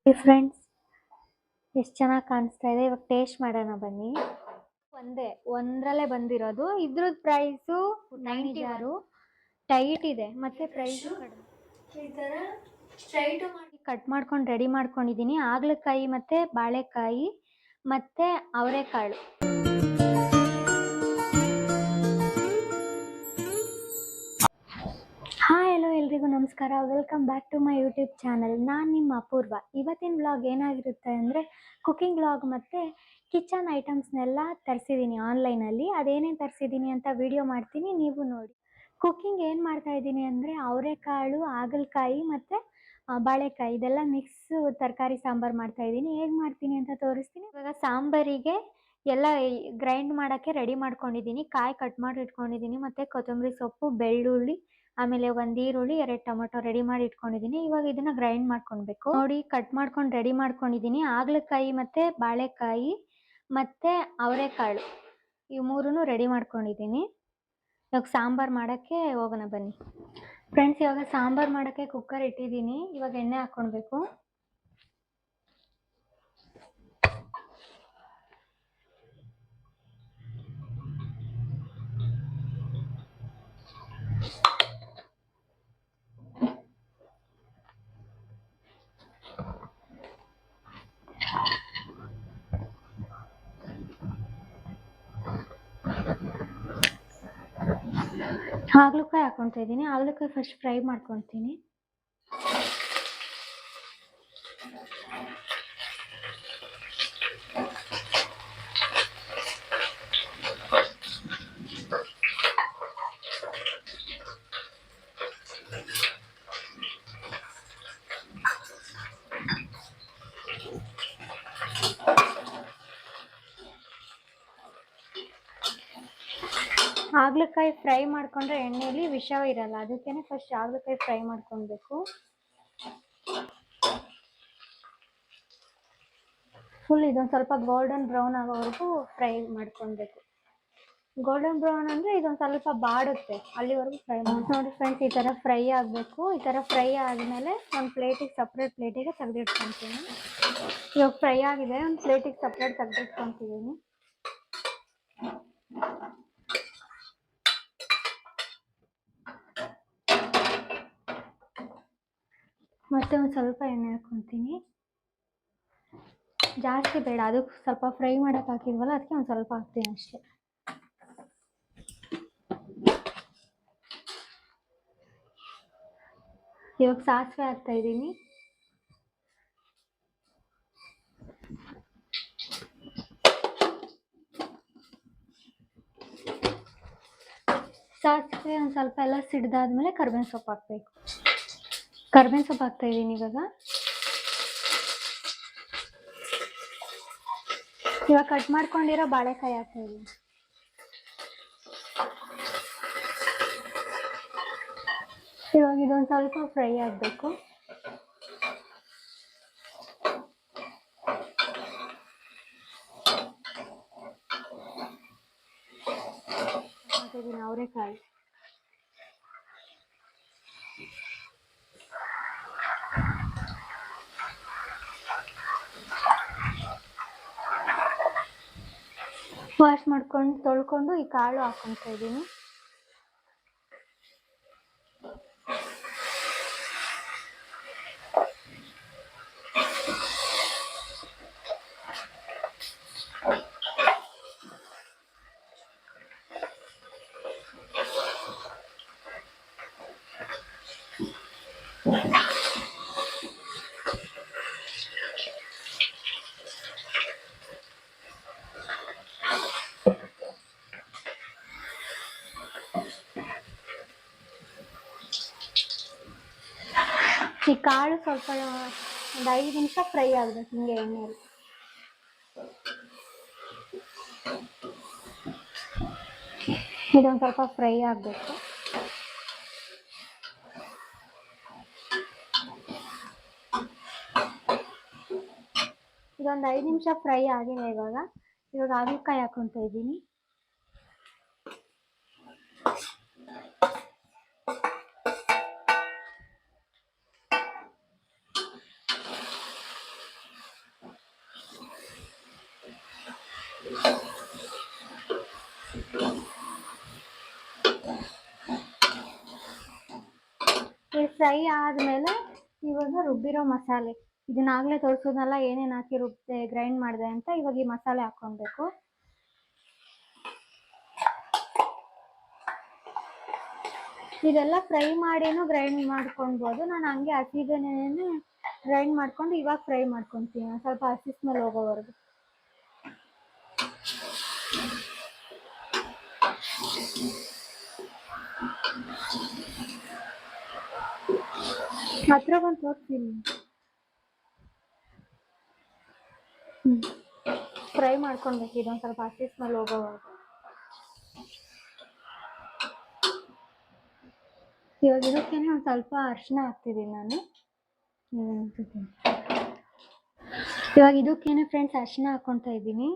ಈ ಫ್ರೆಂಡ್ಸ್ ಎಷ್ಟು ಚೆನ್ನಾಗಿ ಕಾಣಿಸ್ತಾ ಇದೆ. ಇವಾಗ ಟೇಸ್ಟ್ ಮಾಡೋಣ ಬನ್ನಿ. ಒಂದರಲ್ಲೇ ಬಂದಿರೋದು. ಇದ್ರದ್ದು ಪ್ರೈಸು 90 ಯಾರು ಟೈಟ್ ಇದೆ ಮತ್ತೆ ಪ್ರೈಸು ಕಡಿಮೆ. ಈ ಥರ ಸ್ಟ್ರೈಟು ಮಾಡಿ ಕಟ್ ಮಾಡ್ಕೊಂಡು ರೆಡಿ ಮಾಡ್ಕೊಂಡಿದ್ದೀನಿ. ಹಾಗಲಕಾಯಿ ಮತ್ತೆ ಬಾಳೆಕಾಯಿ ಮತ್ತೆ ಅವರೆಕಾಳು. ಹಾಯ್ ಹಲೋ ಎಲ್ರಿಗೂ ನಮಸ್ಕಾರ. Welcome back to my YouTube channel. ನಾನು ನಿಮ್ಮ ಅಪೂರ್ವ. ಇವತ್ತಿನ ವ್ಲಾಗ್ ಏನಾಗಿರುತ್ತೆ ಅಂದರೆ ಕುಕಿಂಗ್ ವ್ಲಾಗ್ ಮತ್ತು ಕಿಚನ್ ಐಟಮ್ಸ್ನೆಲ್ಲ ತರಿಸಿದ್ದೀನಿ ಆನ್ಲೈನಲ್ಲಿ. ಅದೇನೇನು ತರಿಸಿದ್ದೀನಿ ಅಂತ ವಿಡಿಯೋ ಮಾಡ್ತೀನಿ, ನೀವು ನೋಡಿ. ಕುಕ್ಕಿಂಗ್ ಏನು ಮಾಡ್ತಾಯಿದ್ದೀನಿ ಅಂದರೆ ಅವರೆಕಾಳು, ಹಾಗಲಕಾಯಿ ಮತ್ತು ಬಾಳೆಕಾಯಿ ಇದೆಲ್ಲ ಮಿಕ್ಸ್ ತರಕಾರಿ ಸಾಂಬಾರು ಮಾಡ್ತಾಯಿದ್ದೀನಿ. ಹೇಗೆ ಮಾಡ್ತೀನಿ ಅಂತ ತೋರಿಸ್ತೀನಿ. ಇವಾಗ ಸಾಂಬಾರಿಗೆ ಎಲ್ಲ ಗ್ರೈಂಡ್ ಮಾಡೋಕ್ಕೆ ರೆಡಿ ಮಾಡ್ಕೊಂಡಿದ್ದೀನಿ. ಕಾಯಿ ಕಟ್ ಮಾಡಿ ಇಟ್ಕೊಂಡಿದ್ದೀನಿ ಮತ್ತು ಕೊತ್ತಂಬರಿ ಸೊಪ್ಪು, ಬೆಳ್ಳುಳ್ಳಿ, ಆಮೇಲೆ ಒಂದು ಈರುಳ್ಳಿ, 2 ಟೊಮೊಟೊ ರೆಡಿ ಮಾಡಿ ಇಟ್ಕೊಂಡಿದ್ದೀನಿ. ಇವಾಗ ಇದನ್ನ ಗ್ರೈಂಡ್ ಮಾಡ್ಕೊಳ್ಬೇಕು. ನೋಡಿ, ಕಟ್ ಮಾಡ್ಕೊಂಡು ರೆಡಿ ಮಾಡ್ಕೊಂಡಿದ್ದೀನಿ. ಹಾಗಲಕಾಯಿ ಮತ್ತೆ ಬಾಳೆಕಾಯಿ ಮತ್ತೆ ಅವರೆಕಾಳು ಇವು ಮೂರನ್ನು ರೆಡಿ ಮಾಡ್ಕೊಂಡಿದ್ದೀನಿ. ಇವಾಗ ಸಾಂಬಾರು ಮಾಡೋಕ್ಕೆ ಹೋಗೋಣ ಬನ್ನಿ ಫ್ರೆಂಡ್ಸ್. ಇವಾಗ ಸಾಂಬಾರು ಮಾಡೋಕ್ಕೆ ಕುಕ್ಕರ್ ಇಟ್ಟಿದ್ದೀನಿ. ಇವಾಗ ಎಣ್ಣೆ ಹಾಕ್ಕೊಳ್ಬೇಕು. ಹಾಗಲಕಾಯಿ ಹಾಕ್ಕೊಳ್ತಾ ಇದ್ದೀನಿ. ಹಾಗಲಕಾಯಿ ಫಸ್ಟ್ ಫ್ರೈ ಮಾಡ್ಕೊಳ್ತೀನಿ. ಹಾಗಲಕಾಯಿ ಫ್ರೈ ಮಾಡ್ಕೊಂಡ್ರೆ ಎಣ್ಣೆಯಲ್ಲಿ ವಿಷ ಇರಲ್ಲ, ಅದಕ್ಕೇನೆ ಫಸ್ಟ್ ಹಾಗಲಕಾಯಿ ಫ್ರೈ ಮಾಡ್ಕೊಳ್ಬೇಕು. ಫುಲ್ ಇದೊಂದು ಸ್ವಲ್ಪ ಗೋಲ್ಡನ್ ಬ್ರೌನ್ ಆಗೋವರೆಗೂ ಫ್ರೈ ಮಾಡ್ಕೊಳ್ಬೇಕು. ಗೋಲ್ಡನ್ ಬ್ರೌನ್ ಅಂದರೆ ಇದೊಂದು ಸ್ವಲ್ಪ ಬಾಡುತ್ತೆ, ಅಲ್ಲಿವರೆಗೂ ಫ್ರೈ ಮಾಡಿ. ನೋಡಿ ಫ್ರೆಂಡ್ಸ್, ಈ ಥರ ಫ್ರೈ ಆಗಬೇಕು. ಈ ಥರ ಫ್ರೈ ಆದಮೇಲೆ ಒಂದು ಪ್ಲೇಟಿಗೆ ಸಪ್ರೇಟ್ ಪ್ಲೇಟಿಗೆ ತೆಗೆದಿಟ್ಕೊತೀನಿ. ಇವಾಗ ಫ್ರೈ ಆಗಿದೆ, ಒಂದು ಪ್ಲೇಟಿಗೆ ಸಪ್ರೇಟ್ ತೆಗೆದಿಟ್ಕೊತಿದ್ದೀನಿ. ಮತ್ತೆ ಒಂದು ಸ್ವಲ್ಪ ಎಣ್ಣೆ ಹಾಕ್ಕೊತೀನಿ. ಜಾಸ್ತಿ ಬೇಡ, ಅದಕ್ಕೆ ಸ್ವಲ್ಪ ಫ್ರೈ ಮಾಡೋಕೆ ಹಾಕಿದ್ವಲ್ಲ, ಅದಕ್ಕೆ ಒಂದು ಸ್ವಲ್ಪ ಹಾಕ್ತೀನಿ ಅಷ್ಟೇ. ಇವಾಗ ಸಾಸಿವೆ ಹಾಕ್ತಾ ಇದ್ದೀನಿ. ಸಾಸಿವೆ ಒಂದು ಸ್ವಲ್ಪ ಎಲ್ಲ ಸಿಡ್ದಾದ್ಮೇಲೆ ಕರ್ಬೇವಿನ ಸೊಪ್ಪು ಹಾಕಬೇಕು. ಕರ್ಬೇವಿನ ಸೊಪ್ಪು ಹಾಕ್ತಾ ಇದ್ದೀನಿ ಇವಾಗ ಕಟ್ ಮಾಡ್ಕೊಂಡಿರೋ ಬಾಳೆಕಾಯಿ ಹಾಕ್ತಾ ಇದ್ದೀನಿ. ಇವಾಗ ಇದೊಂದು ಸ್ವಲ್ಪ ಫ್ರೈ ಆಗಬೇಕು. ಹಾಕಿದ್ದೀನಿ ಅವರೆಕಾಯಿ. ವಾಶ್ ಮಾಡ್ಕೊಂಡು ತೊಳ್ಕೊಂಡು ಈ ಕಾಳು ಹಾಕ್ಕೊಳ್ತಾ ಇದ್ದೀನಿ. ಈ ಕಾಳು ಸ್ವಲ್ಪ ಒಂದು 5 ನಿಮಿಷ ಫ್ರೈ ಆಗಬೇಕು ಹಿಂಗೆ ಎಣ್ಣೆಯಲ್ಲಿ. ಇದೊಂದು ಸ್ವಲ್ಪ ಫ್ರೈ ಆಗಬೇಕು. ಇದೊಂದು 5 ನಿಮಿಷ ಫ್ರೈ ಆಗಿದೆ. ಇವಾಗ ಹಾಗಲಕಾಯಿ ಹಾಕ್ಕೊಳ್ತಾ ಇದ್ದೀನಿ. ಇದು ಫ್ರೈ ಆದಮೇಲೆ ಇವಾಗ ರುಬ್ಬಿರೋ ಮಸಾಲೆ, ಇದನ್ನಾಗಲೇ ತೋರಿಸೋದಲ್ಲ ಏನೇನು ಹಾಕಿ ರುಬ್ಬಿದೆ ಗ್ರೈಂಡ್ ಮಾಡಿದೆ ಅಂತ. ಇವಾಗ ಈ ಮಸಾಲೆ ಹಾಕ್ಕೊಬೇಕು. ಇದೆಲ್ಲ ಫ್ರೈ ಮಾಡಿನೂ ಗ್ರೈಂಡ್ ಮಾಡ್ಕೊಳ್ಬೋದು. ನಾನು ಹಂಗೆ ಹಸಿದನೇ ಗ್ರೈಂಡ್ ಮಾಡ್ಕೊಂಡು ಇವಾಗ ಫ್ರೈ ಮಾಡ್ಕೊತೀನಿ ಸ್ವಲ್ಪ ಹಸಿ ಸ್ಮೆಲ್ ಹೋಗೋವರೆಗೂ. ಹತ್ರ ಬಂದು ತೋರಿಸ್ತೀನಿ. ಫ್ರೈ ಮಾಡ್ಕೊಳ್ಬೇಕು ಇದೊಂದು ಸ್ವಲ್ಪ ಹಸಿ ಸ್ಮೆಲ್ ಹೋಗೋವರೆಗೂ. ಇವಾಗ ಇದಕ್ಕೇನೆ ಒಂದು ಸ್ವಲ್ಪ ಅರಿಶಿನ ಹಾಕ್ತಿದ್ದೀನಿ ನಾನು. ಇವಾಗ ಇದಕ್ಕೇನೆ ಫ್ರೆಂಡ್ಸ್ ಅರಿಶಿನ ಹಾಕ್ಕೊತಾ ಇದ್ದೀನಿ.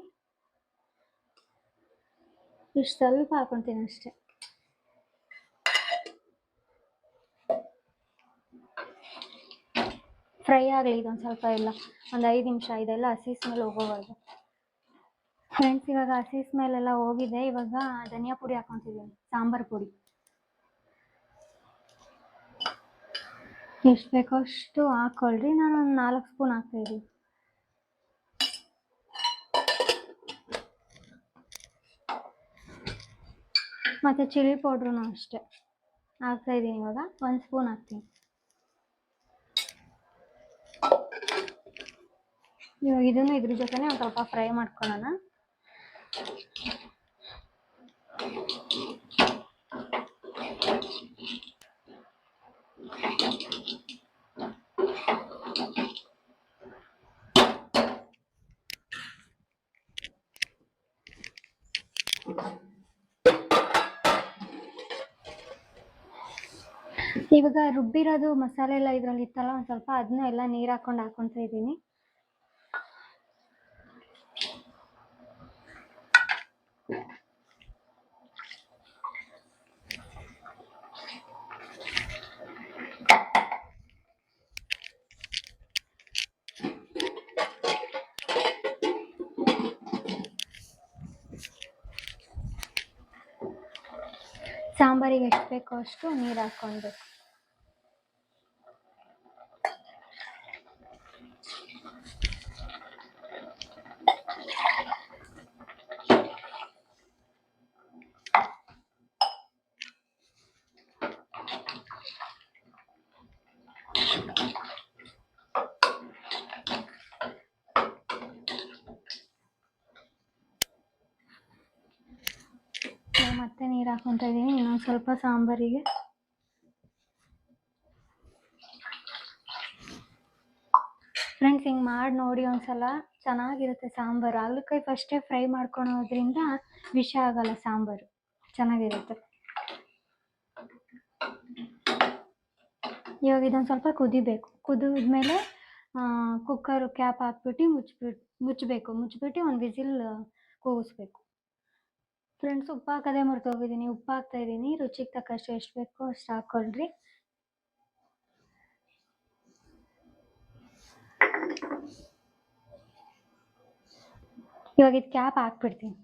ಇಷ್ಟು ಸ್ವಲ್ಪ ಹಾಕ್ಕೊತೀನಿ ಅಷ್ಟೇ. ಫ್ರೈ ಆಗಲಿ ಇದೊಂದು ಸ್ವಲ್ಪ, ಇಲ್ಲ ಒಂದು 5 ನಿಮಿಷ ಇದೆಲ್ಲ ಹಸಿ ಸ್ಮೆಲ್ ಹೋಗೋವರೆಗೂ. ಫ್ರೆಂಡ್ಸ್ ಇವಾಗ ಹಸಿ ಸ್ಮೆಲ್ ಎಲ್ಲ ಹೋಗಿದೆ. ಇವಾಗ ಧನಿಯಾ ಪುಡಿ ಹಾಕ್ಕೊತಿದ್ದೀನಿ, ಸಾಂಬಾರು ಪುಡಿ ಎಷ್ಟು ಬೇಕೋ ಅಷ್ಟು ಹಾಕ್ಕೊಳ್ರಿ. ನಾನು ಒಂದು 4 ಸ್ಪೂನ್ ಹಾಕ್ತಾಯಿದ್ದೀನಿ. ಮತ್ತು ಚಿಲ್ಲಿ ಪೌಡ್ರೂ ಅಷ್ಟೇ ಹಾಕ್ತಾಯಿದ್ದೀನಿ. ಇವಾಗ 1 ಸ್ಪೂನ್ ಹಾಕ್ತೀನಿ. ಇವಾಗ ಇದನ್ನು ಇದ್ರ ಜೊತೆನೇ ಒಂದು ಸ್ವಲ್ಪ ಫ್ರೈ ಮಾಡ್ಕೊಳ್ಳೋಣ. ಇವಾಗ ರುಬ್ಬಿರೋದು ಮಸಾಲೆ ಎಲ್ಲ ಇದ್ರಲ್ಲಿ ಇತ್ತಲ್ಲ, ಒಂದು ಸ್ವಲ್ಪ ಅದನ್ನ ಎಲ್ಲ ನೀರು ಹಾಕ್ಕೊಂಡು ಹಾಕ್ಕೊತಾ ಇದ್ದೀನಿ. ಸಾಂಬಾರಿಗೆ ಎಷ್ಟು ಬೇಕೋ ಅಷ್ಟು ನೀರು ಹಾಕ್ಕೊಳ್ಬೇಕು. ಮತ್ತೆ ನೀರು ಹಾಕ್ಕೊತಾ ಇದ್ದೀನಿ ಇನ್ನೊಂದು ಸ್ವಲ್ಪ ಸಾಂಬಾರಿಗೆ. ಫ್ರೆಂಡ್ಸ್ ಹಿಂಗೆ ಮಾಡಿ ನೋಡಿ ಒಂದ್ಸಲ, ಚೆನ್ನಾಗಿರುತ್ತೆ ಸಾಂಬಾರು. ಹಾಗಲಕಾಯಿ ಫಸ್ಟೇ ಫ್ರೈ ಮಾಡ್ಕೊಳೋದ್ರಿಂದ ವಿಷ ಆಗಲ್ಲ, ಸಾಂಬಾರು ಚೆನ್ನಾಗಿರುತ್ತೆ. ಇವಾಗ ಇದೊಂದು ಸ್ವಲ್ಪ ಕುದಿಬೇಕು. ಕುದಿದ್ಮೇಲೆ ಕುಕ್ಕರು ಕ್ಯಾಪ್ ಹಾಕ್ಬಿಟ್ಟು ಮುಚ್ಚಬೇಕು. ಮುಚ್ಚಿಬಿಟ್ಟು ಒಂದು ವಿಸಿಲ್ ಕೂಗಿಸ್ಬೇಕು. ಫ್ರೆಂಡ್ಸ್ ಉಪ್ಪು ಹಾಕೋದೇ ಮರ್ತೋಗಿದ್ದೀನಿ, ಉಪ್ಪು ಹಾಕ್ತಾಯಿದ್ದೀನಿ. ರುಚಿಗೆ ತಕ್ಕಷ್ಟು ಎಷ್ಟು ಬೇಕೋ ಅಷ್ಟು ಹಾಕ್ಕೊಳ್ರಿ. ಇವಾಗ ಇದು ಕ್ಯಾಪ್ ಹಾಕ್ಬಿಡ್ತೀನಿ.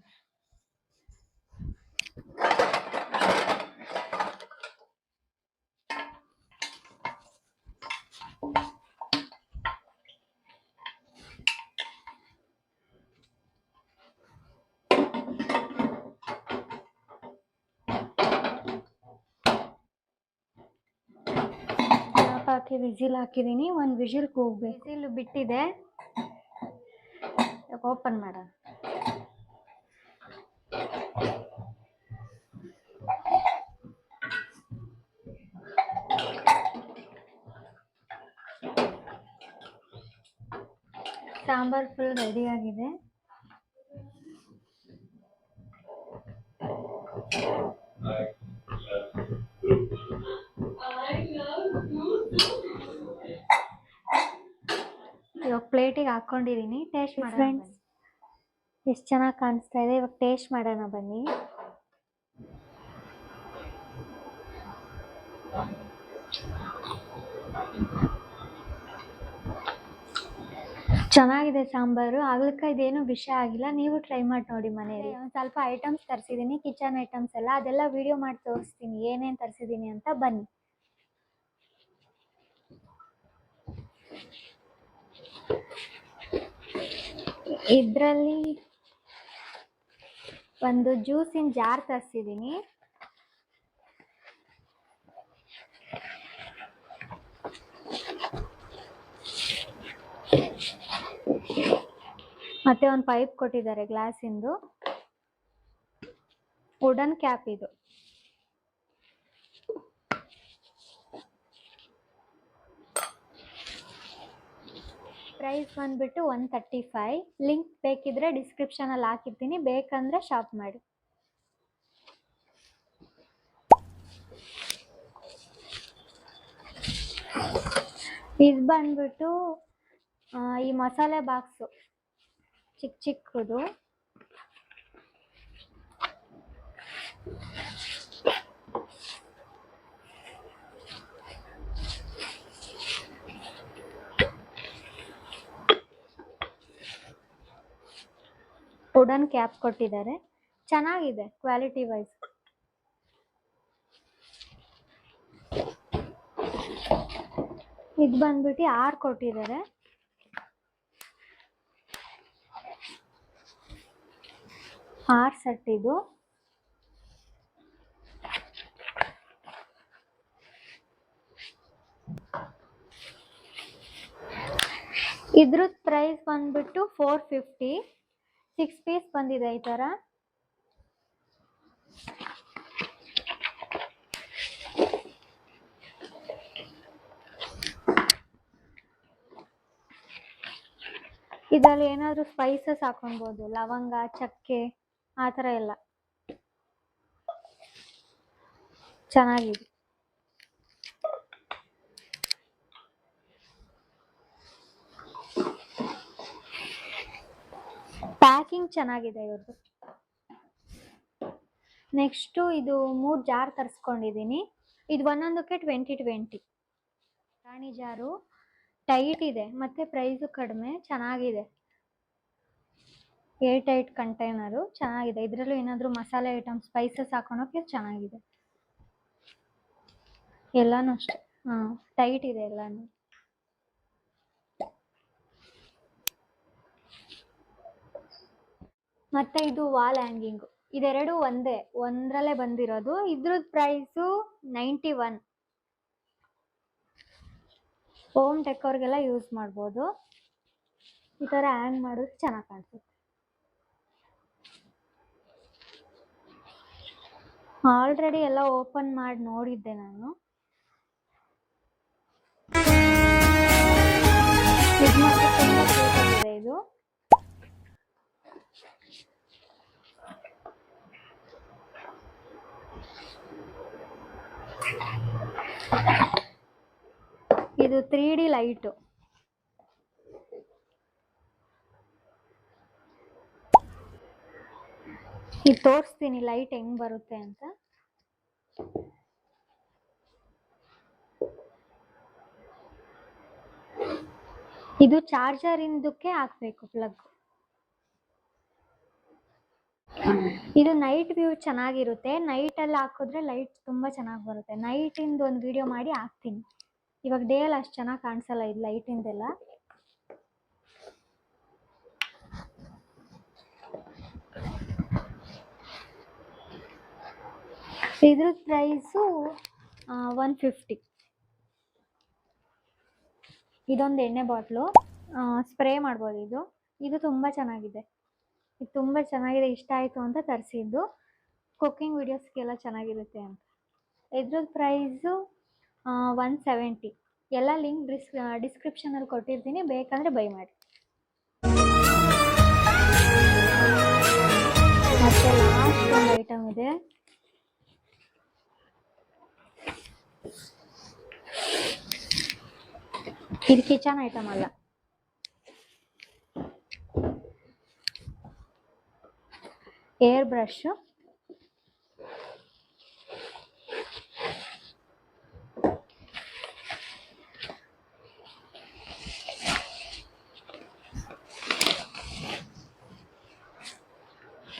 ಕ್ಯಾಪ್ ಹಾಕಿ ವಿಸಿಲ್ ಹಾಕಿದ್ದೀನಿ. ಒಂದು ವಿಸಿಲ್ ಕೂಗಬೇಕು. ವಿಸಿಲ್ ಬಿಟ್ಟಿದೆ, ಓಪನ್ ಮಾಡೋಣ. ಸಾಂಬಾರು ಫುಲ್ ರೆಡಿಯಾಗಿದೆ. ಇವಾಗ ಪ್ಲೇಟಿಗೆ ಹಾಕ್ಕೊಂಡಿದ್ದೀನಿ. ಟೇಸ್ಟ್ ಮಾಡೋಣ ಫ್ರೆಂಡ್ಸ್, ಎಷ್ಟು ಚೆನ್ನಾಗಿ ಕಾಣಿಸ್ತಾ ಇದೆ. ಇವಾಗ ಟೇಸ್ಟ್ ಮಾಡೋಣ ಬನ್ನಿ. ಚೆನ್ನಾಗಿದೆ ಸಾಂಬಾರು. ಹಾಗಲಕಾಯಿದೇನು ವಿಷಯ ಆಗಿಲ್ಲ. ನೀವು ಟ್ರೈ ಮಾಡಿ ನೋಡಿ ಮನೆಯಲ್ಲಿ. ಒಂದು ಸ್ವಲ್ಪ ಐಟಮ್ಸ್ ತರಿಸಿದ್ದೀನಿ, ಕಿಚನ್ ಐಟಮ್ಸ್ ಎಲ್ಲ. ಅದೆಲ್ಲ ವಿಡಿಯೋ ಮಾಡಿ ತೋರಿಸ್ತೀನಿ ಏನೇನು ತರಿಸಿದ್ದೀನಿ ಅಂತ. ಬನ್ನಿ. ಇದರಲ್ಲಿ ಒಂದು ಜ್ಯೂಸಿನ ಜಾರ್ ತರಿಸಿದ್ದೀನಿ. ಮತ್ತೆ ಒಂದು ಪೈಪ್ ಕೊಟ್ಟಿದ್ದಾರೆ ಗ್ಲಾಸಿಂದು. ವುಡನ್ ಕ್ಯಾಪ್ ಇದು. ಪ್ರೈಸ್ ಬಂದ್ಬಿಟ್ಟು 135. ಲಿಂಕ್ ಬೇಕಿದ್ರೆ ಡಿಸ್ಕ್ರಿಪ್ಷನ್ ಅಲ್ಲಿ ಹಾಕಿರ್ತೀನಿ, ಬೇಕಂದ್ರೆ ಶಾಪ್ ಮಾಡಿ. ಇದು ಬಂದ್ಬಿಟ್ಟು ಈ ಮಸಾಲೆ ಬಾಕ್ಸು ಚಿಕ್ಕ ಚಿಕ್ಕದು. ವುಡನ್ ಕ್ಯಾಪ್ ಕೊಟ್ಟಿದ್ದಾರೆ, ಚೆನ್ನಾಗಿದೆ ಕ್ವಾಲಿಟಿ ವೈಸ್. ಇದು ಬಂದ್ಬಿಟ್ಟು 6 ಕೊಟ್ಟಿದ್ದಾರೆ. ಸೆಟ್ ಇದು. ಇದ್ರದ್ದು ಪ್ರೈಸ್ ಬಂದ್ಬಿಟ್ಟು 450. 6 ಪೀಸ್ ಬಂದಿದೆ ಈ ತರ. ಇದರಲ್ಲಿ ಏನಾದ್ರು ಸ್ಪೈಸಸ್ ಹಾಕೊಬಹುದು, ಲವಂಗ, ಚಕ್ಕೆ ಆ ಥರ ಎಲ್ಲ. ಚೆನ್ನಾಗಿದೆ. ಪ್ಯಾಕಿಂಗ್ ಚೆನ್ನಾಗಿದೆ ಇವ್ರದ್ದು. ನೆಕ್ಸ್ಟು ಇದು 3 ಜಾರ್ ತರಿಸ್ಕೊಂಡಿದ್ದೀನಿ. ಇದು ಒಂದೊಂದಕ್ಕೆ 20 ರಾಣಿ ಜಾರು. ಟೈಟ್ ಇದೆ ಮತ್ತೆ ಪ್ರೈಸು ಕಡಿಮೆ, ಚೆನ್ನಾಗಿದೆ. ಏರ್ ಟೈಟ್ ಕಂಟೈನರು, ಚೆನ್ನಾಗಿದೆ. ಇದರಲ್ಲೂ ಏನಾದರೂ ಮಸಾಲೆ ಐಟಮ್ ಸ್ಪೈಸಸ್ ಹಾಕೊಳಕ್ಕೆ ಚೆನ್ನಾಗಿದೆ. ಎಲ್ಲಾನು ಅಷ್ಟೆ, ಟೈಟ್ ಇದೆ ಎಲ್ಲಾನು. ಮತ್ತೆ ಇದು ವಾಲ್ ಹ್ಯಾಂಗಿಂಗು. ಇದೆರಡು ಒಂದರಲ್ಲೇ ಬಂದಿರೋದು. ಇದ್ರದ್ದು ಪ್ರೈಸು 91. ಹೋಮ್ ಡೆಕೋರ್ಗೆಲ್ಲ ಯೂಸ್ ಮಾಡ್ಬೋದು. ಈ ಥರ ಹ್ಯಾಂಗ್ ಮಾಡೋದು ಚೆನ್ನಾಗಿ ಕಾಣಿಸುತ್ತೆ. ಆಲ್ರೆಡಿ ಎಲ್ಲ ಓಪನ್ ಮಾಡಿ ನೋಡಿದ್ದೆ ನಾನು. ಇದು ಮಾತ್ರ ತುಂಬ ಕ್ಯೂಟಾಗಿದೆ ಇದು. ಇದು 3D ಲೈಟು. ಈಗ ತೋರಿಸ್ತೀನಿ ಲೈಟ್ ಹೆಂಗ್ ಬರುತ್ತೆ ಅಂತ. ಇದು ಚಾರ್ಜರ್ ಇಂದಕ್ಕೆ ಹಾಕ್ಬೇಕು ಪ್ಲಗ್. ಇದು ನೈಟ್ ವ್ಯೂ ಚೆನ್ನಾಗಿರುತ್ತೆ. ನೈಟ್ ಅಲ್ಲಿ ಹಾಕಿದ್ರೆ ಲೈಟ್ ತುಂಬಾ ಚೆನ್ನಾಗಿ ಬರುತ್ತೆ. ನೈಟ್ ಇಂದ ಒಂದು ವಿಡಿಯೋ ಮಾಡಿ ಹಾಕ್ತೀನಿ. ಇವಾಗ ಡೇ ಅಲ್ಲಿ ಅಷ್ಟು ಚೆನ್ನಾಗಿ ಕಾಣಿಸಲ್ಲ ಇದು ಲೈಟ್ ಇಂದೆಲ್ಲ. ಇದ್ರ ಪ್ರೈಸು 150. ಇದೊಂದು ಎಣ್ಣೆ ಬಾಟ್ಲು, ಸ್ಪ್ರೇ ಮಾಡ್ಬೋದು. ಇದು ತುಂಬ ಚೆನ್ನಾಗಿದೆ. ಇದು ತುಂಬ ಚೆನ್ನಾಗಿದೆ, ಇಷ್ಟ ಆಯಿತು ಅಂತ ತರಿಸಿದ್ದು. ಕುಕ್ಕಿಂಗ್ ವಿಡಿಯೋಸ್ಗೆಲ್ಲ ಚೆನ್ನಾಗಿರುತ್ತೆ ಅಂತ. ಇದ್ರದ್ದು ಪ್ರೈಸು 170. ಎಲ್ಲ ಲಿಂಕ್ ಡಿಸ್ಕ್ರಿಪ್ಷನಲ್ಲಿ ಕೊಟ್ಟಿರ್ತೀನಿ, ಬೇಕಂದರೆ ಬೈ ಮಾಡಿ. ಮತ್ತೆ ಲಾಸ್ಟ್ ಒಂದು ಐಟಮ್ ಇದೆ. ಇದು ಕಿಚನ್ ಐಟಮ್ ಅಲ್ಲ, air brush.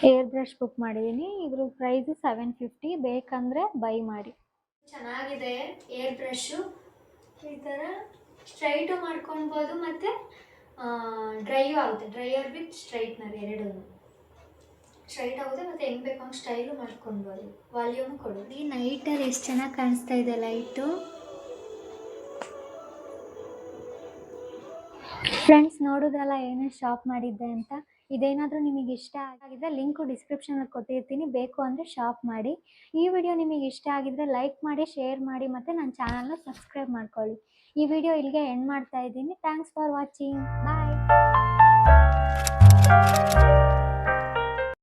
Air brush book ಮಾಡಿದ್ದೀನಿ. ಇದ್ರ ಪ್ರೈಸು 750. ಬೇಕಂದರೆ ಬೈ ಮಾಡಿ. ಚೆನ್ನಾಗಿದೆ ಏರ್ ಬ್ರಷು. ಈ ಥರ ಸ್ಟ್ರೈಟು ಮಾಡ್ಕೊಳ್ಬೋದು ಮತ್ತು ಡ್ರೈಯೂ ಆಗುತ್ತೆ. ಡ್ರೈಯರ್ ವಿತ್ ಸ್ಟ್ರೈಟ್ನರ್ ಎರಡೂ ಸ್ಟ್ರೈಟ್ ಆಗುತ್ತೆ ಮತ್ತು ಹೆಂಗೆ ಬೇಕು ಹಂಗೆ ಸ್ಟೈಲು ಮಾಡ್ಕೊಳ್ಬೋದು. ವಾಲ್ಯೂಮ್ ಕೊಡು. ಈ ನೈಟಲ್ಲಿ ಎಷ್ಟು ಚೆನ್ನಾಗಿ ಕಾಣಿಸ್ತಾ ಇದೆ ಲೈಟು. ಫ್ರೆಂಡ್ಸ್, ನೋಡಿದ್ರಲ್ಲ ಏನೇನು ಶಾಪ್ ಮಾಡಿದ್ದೆ ಅಂತ. ಇದೇನಾದರೂ ನಿಮಗೆ ಇಷ್ಟ ಆಗಿದ್ರೆ ಲಿಂಕು ಡಿಸ್ಕ್ರಿಪ್ಷನಲ್ಲಿ ಕೊಟ್ಟಿರ್ತೀನಿ, ಬೇಕು ಅಂದರೆ ಶಾಪ್ ಮಾಡಿ. ಈ ವಿಡಿಯೋ ನಿಮಗೆ ಇಷ್ಟ ಆಗಿದ್ರೆ ಲೈಕ್ ಮಾಡಿ, ಶೇರ್ ಮಾಡಿ ಮತ್ತು ನನ್ನ ಚಾನಲ್ನ ಸಬ್ಸ್ಕ್ರೈಬ್ ಮಾಡ್ಕೊಳ್ಳಿ. ಈ ವಿಡಿಯೋ ಇಲ್ಲಿಗೆ ಎಂಡ್ ಮಾಡ್ತಾ ಇದ್ದೀನಿ. Thanks for watching. ಬಾಯ್.